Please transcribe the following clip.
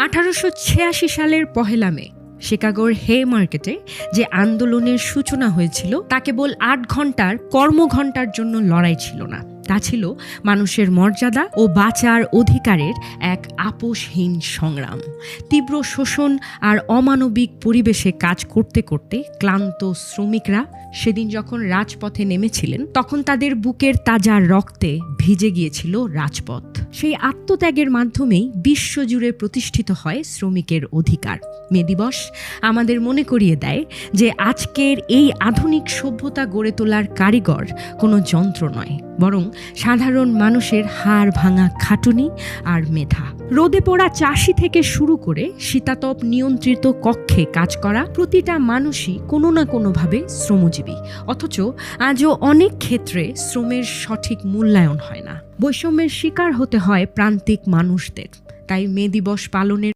1886 সালের 1 মে শিকাগোর হে মার্কেটে যে আন্দোলনের সূচনা হয়েছিল তা কেবল 8 ঘন্টার কর্মঘণ্টার জন্য লড়াই ছিল না, তা ছিল মানুষের মর্যাদা ও বাঁচার অধিকারের এক আপোষহীন সংগ্রাম। তীব্র শোষণ আর অমানবিক পরিবেশে কাজ করতে করতে ক্লান্ত শ্রমিকরা সেদিন যখন রাজপথে নেমেছিলেন তখন তাদের বুকের তাজা রক্তে ভিজে গিয়েছিল রাজপথ। সেই আত্মত্যাগের মাধ্যমেই বিশ্বজুড়ে প্রতিষ্ঠিত হয় শ্রমিকের অধিকার। মে দিবস আমাদের মনে করিয়ে দেয় যে আজকের এই আধুনিক সভ্যতা গড়ে তোলার কারিগর কোনো যন্ত্র নয়, বরং সাধারণ মানুষের হাড় ভাঙা খাটুনি আর মেধা। রোদে পোড়া চাষি থেকে শুরু করে শীতাতপ নিয়ন্ত্রিত কক্ষে কাজ করা প্রতিটা মানুষই কোনো না কোনোভাবে শ্রমজীবী, অথচ আজও অনেক ক্ষেত্রে শ্রমের সঠিক মূল্যায়ন হয় না। বৈষম্যের শিকার হতে হয় প্রান্তিক মানুষদের। তাই মে দিবস পালনের